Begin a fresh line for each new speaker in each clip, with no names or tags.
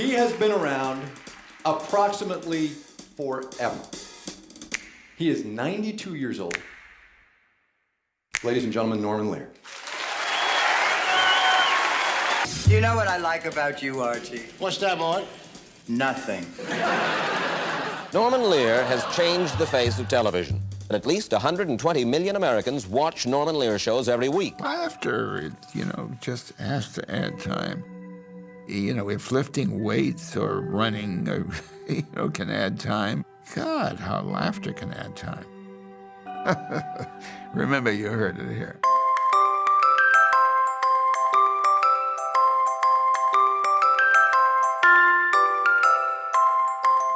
He has been around approximately forever. He is 92 years old. Ladies and gentlemen, Norman Lear.
You know what I like about you, Archie?
What's that, Maude?
Nothing.
Norman Lear has changed the face of television. And at least 120 million Americans watch Norman Lear shows every week.
Laughter, just has to add time. If lifting weights or running, can add time, God, how laughter can add time. Remember, you heard it here.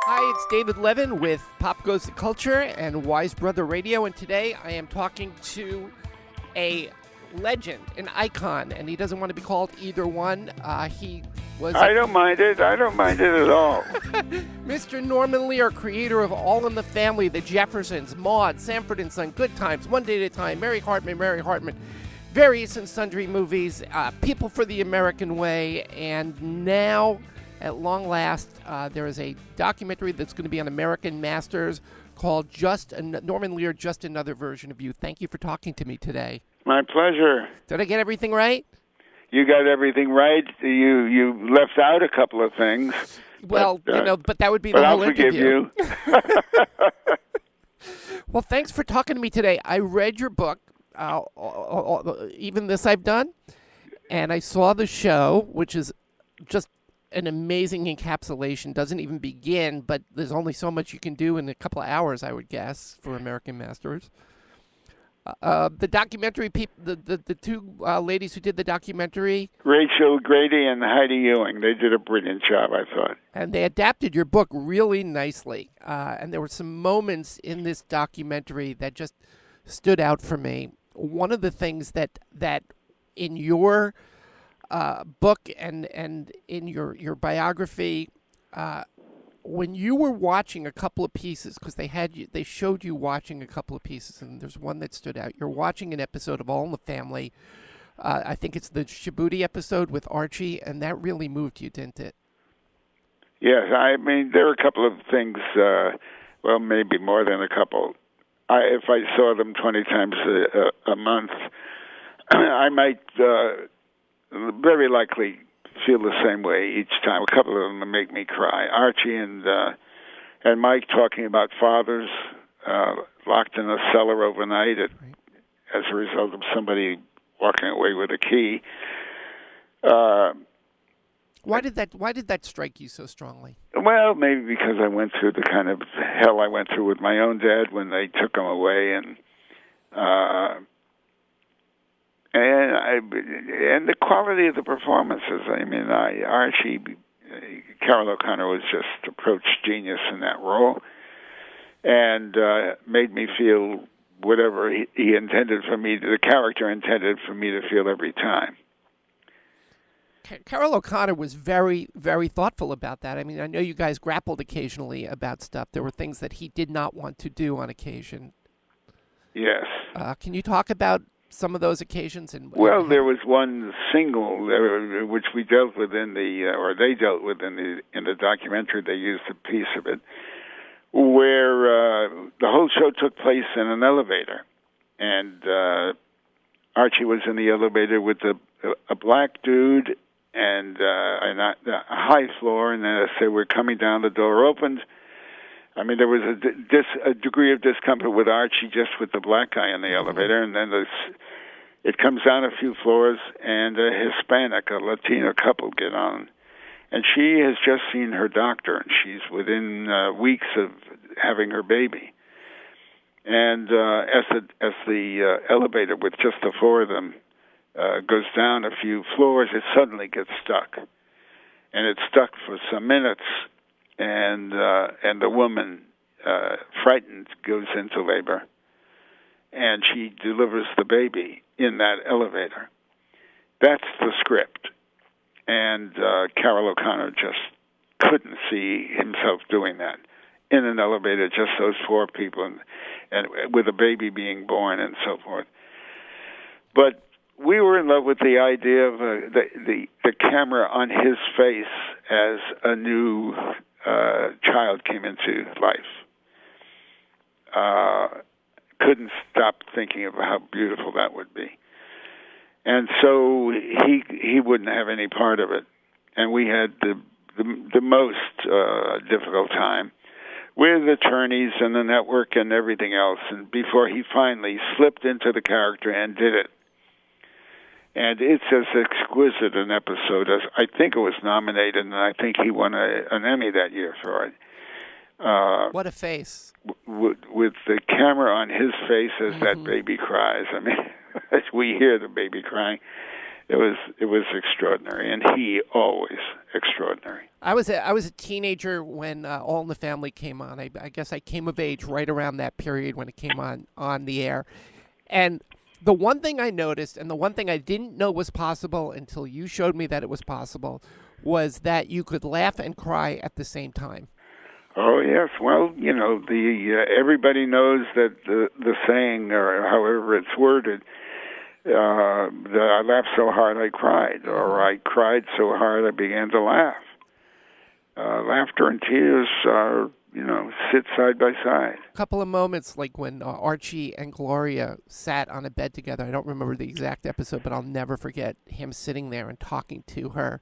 Hi, it's David Levin with Pop Goes the Culture and Wise Brother Radio, and today I am talking to a legend, an icon, and he doesn't want to be called either one. He was...
I don't mind it. I don't mind it at all.
Mr. Norman Lear, creator of All in the Family, The Jeffersons, Maude, Sanford and Son, Good Times, One Day at a Time, Mary Hartman, various and sundry movies, People for the American Way, and now... At long last, there is a documentary that's going to be on American Masters called Norman Lear, Just Another Version of You. Thank you for talking to me today.
My pleasure.
Did I get everything right?
You got everything right. You left out a couple of things.
Well, but that would be the whole interview.
But I'll forgive you.
Well, thanks for talking to me today. I read your book, even this I've done, and I saw the show, which is just an amazing encapsulation. Doesn't even begin, but there's only so much you can do in a couple of hours, I would guess, for American Masters. The documentary, the two ladies who did the documentary,
Rachel Grady and Heidi Ewing, they did a brilliant job, I thought.
And they adapted your book really nicely. And there were some moments in this documentary that just stood out for me. One of the things that in your book and in your biography, when you were watching a couple of pieces, because they showed you watching a couple of pieces, and there's one that stood out. You're watching an episode of All in the Family. I think it's the Shibuti episode with Archie, and that really moved you, didn't it?
Yes, I mean, there are a couple of things, well, maybe more than a couple. If I saw them 20 times a month, I might... very likely feel the same way each time. A couple of them make me cry. Archie and Mike talking about fathers locked in a cellar overnight as a result of somebody walking away with a key.
Why did that strike you so strongly?
Well, maybe because I went through the kind of hell I went through with my own dad when they took him away, and the quality of the performances. I mean, Archie, Carol O'Connor was just approach genius in that role, and made me feel whatever he intended for me, the character intended for me to feel every time.
Carol O'Connor was very, very thoughtful about that. I mean, I know you guys grappled occasionally about stuff. There were things that he did not want to do on occasion.
Yes.
Can you talk about some of those occasions?
Well, there was one single which we dealt with they dealt with in the documentary. They used a piece of it where the whole show took place in an elevator, and Archie was in the elevator with a black dude and a high floor, and then as they were coming down, the door opened. I mean, there was a degree of discomfort with Archie just with the black guy in the elevator, and then it comes down a few floors, and a Hispanic, a Latino couple get on. And she has just seen her doctor, and she's within weeks of having her baby. And as the elevator with just the four of them goes down a few floors, it suddenly gets stuck. And it's stuck for some minutes. And the woman, frightened, goes into labor, and she delivers the baby in that elevator. That's the script, and Carol O'Connor just couldn't see himself doing that in an elevator, just those four people, and with a baby being born and so forth. But we were in love with the idea of the camera on his face as a new child came into life. Couldn't stop thinking of how beautiful that would be. And so he wouldn't have any part of it. And we had the most difficult time with attorneys and the network and everything else, and before he finally slipped into the character and did it. And it's as exquisite an episode as I think it was nominated, and I think he won an Emmy that year for it.
What a face.
With the camera on his face as that baby cries. I mean, as we hear the baby crying, it was extraordinary, and he always extraordinary.
I was a teenager when All in the Family came on. I guess I came of age right around that period when it came on the air. And the one thing I noticed, and the one thing I didn't know was possible until you showed me that it was possible, was that you could laugh and cry at the same time.
Oh yes, well, you know, everybody knows that the saying, or however it's worded, that I laughed so hard I cried, or I cried so hard I began to laugh. Laughter and tears are, sit side by side.
A couple of moments, like when Archie and Gloria sat on a bed together. I don't remember the exact episode, but I'll never forget him sitting there and talking to her,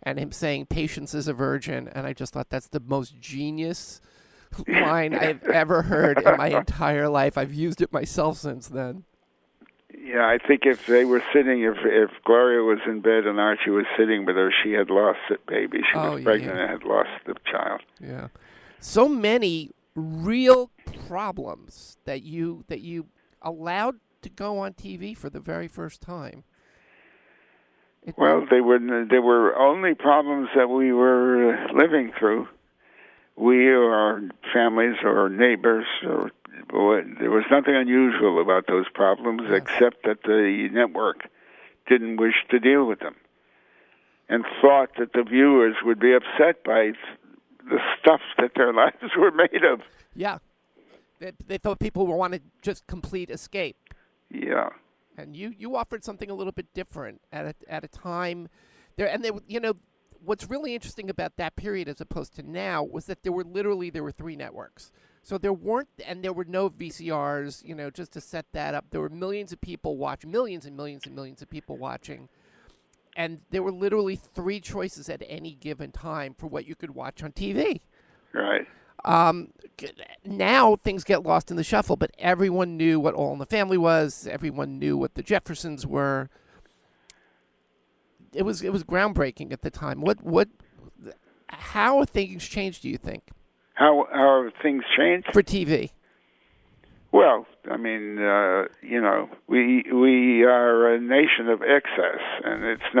and him saying, "Patience is a virgin," and I just thought that's the most genius line I've ever heard in my entire life. I've used it myself since then.
Yeah, I think if they were sitting, if Gloria was in bed and Archie was sitting with her, she had lost the baby. She was pregnant and had lost the child.
Yeah. So many real problems that you allowed to go on TV for the very first time.
Well, they were only problems that we were living through. We or our families or neighbors, there was nothing unusual about those problems except that the network didn't wish to deal with them and thought that the viewers would be upset by the stuff that their lives were made of.
Yeah. They thought people would want to just complete escape.
Yeah.
And you offered something a little bit different at a time there, and what's really interesting about that period as opposed to now was that there were 3 networks. So there were no VCRs, just to set that up. There were millions of people watching, millions and millions and millions of people watching. And there were literally 3 choices at any given time for what you could watch on TV.
Right.
Now things get lost in the shuffle, but everyone knew what All in the Family was. Everyone knew what the Jeffersons were. It was groundbreaking at the time. How have things changed, do you think?
How have things changed?
For TV.
Well, I mean, we are a nation of excess, and there's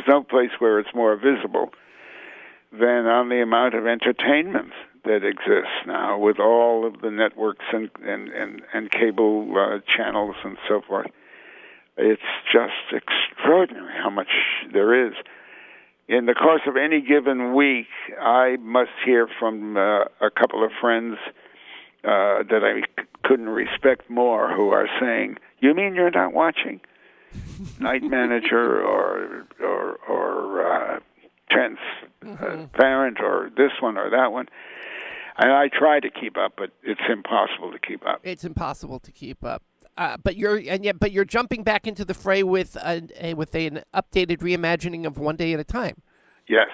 no place where it's more visible than on the amount of entertainment that exists now with all of the networks and cable channels and so forth. It's just extraordinary how much there is. In the course of any given week, I must hear from a couple of friends that I couldn't respect more who are saying, "You mean you're not watching Night Manager or Transparent or this one or that one?" And I try to keep up, but it's impossible to keep up.
It's impossible to keep up. But you're jumping back into the fray with an updated reimagining of One Day at a Time.
Yes,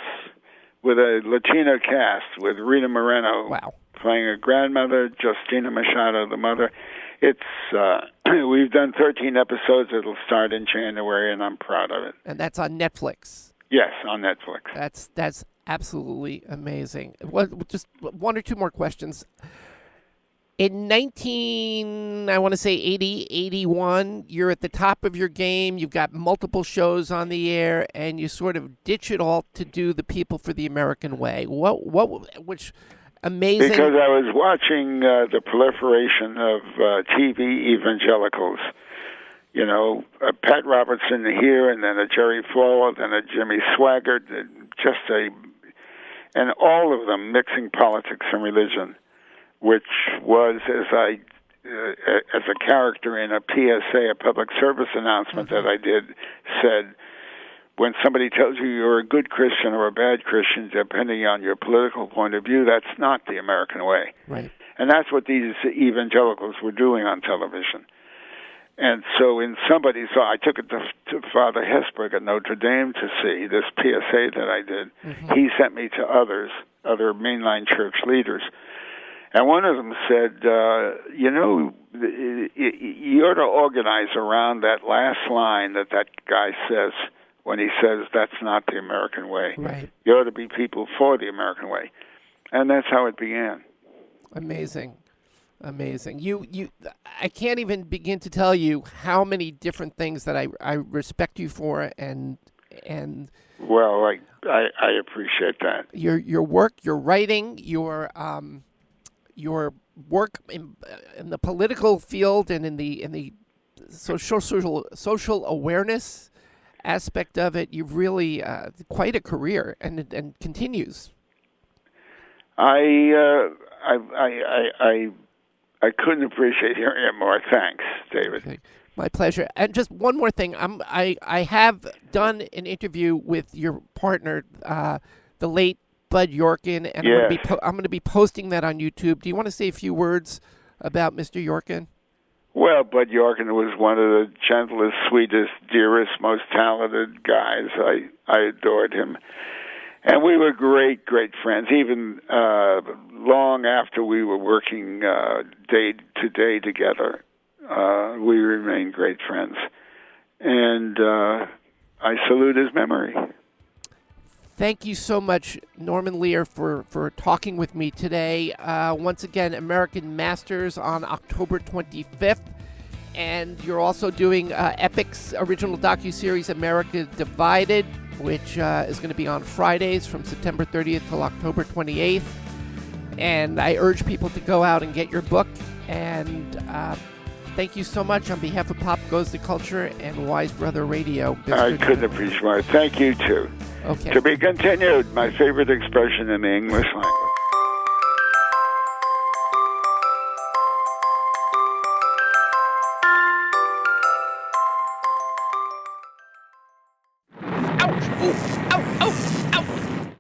with a Latino cast with Rita Moreno playing a grandmother, Justina Machado the mother. It's we've done 13 episodes. It'll start in January, and I'm proud of it.
And that's on Netflix.
Yes, on Netflix.
That's absolutely amazing. Just 1 or 2 more questions. In 81, you're at the top of your game. You've got multiple shows on the air, and you sort of ditch it all to do The People for the American Way. Which amazing.
Because I was watching the proliferation of TV evangelicals. Pat Robertson here, and then a Jerry Falwell, then a Jimmy Swaggart, and all of them mixing politics and religion, which was, as I as a character in a PSA, a public service announcement that I did, said, when somebody tells you you're a good Christian or a bad Christian, depending on your political point of view, that's not the American way.
Right.
And that's what these evangelicals were doing on television. And so so I took it to Father Hesburgh at Notre Dame to see this PSA that I did. He sent me to other mainline church leaders. And one of them said, you ought to organize around that last line that guy says when he says that's not the American way.
Right.
You ought to be people for the American way. And that's how it began.
Amazing. I can't even begin to tell you how many different things that I respect you for, and
well, I appreciate that.
Your work, your writing, your work in the political field and in the social awareness aspect of it. You've really quite a career, and continues.
I couldn't appreciate hearing it more. Thanks, David.
Okay. My pleasure. And just one more thing. I have done an interview with your partner, the late Bud Yorkin, and
yes.
I'm going to be posting that on YouTube. Do you want to say a few words about Mr. Yorkin?
Well, Bud Yorkin was one of the gentlest, sweetest, dearest, most talented guys. I adored him. And we were great, great friends, even long after we were working day to day together. We remained great friends. And I salute his memory.
Thank you so much, Norman Lear, for talking with me today. Once again, American Masters on October 25th. And you're also doing Epic's original docuseries, America Divided, which is going to be on Fridays from September 30th till October 28th. And I urge people to go out and get your book. And thank you so much on behalf of Pop Goes the Culture and Wise Brother Radio.
I couldn't appreciate it. Thank you, too.
Okay.
To be continued, my favorite expression in the English language.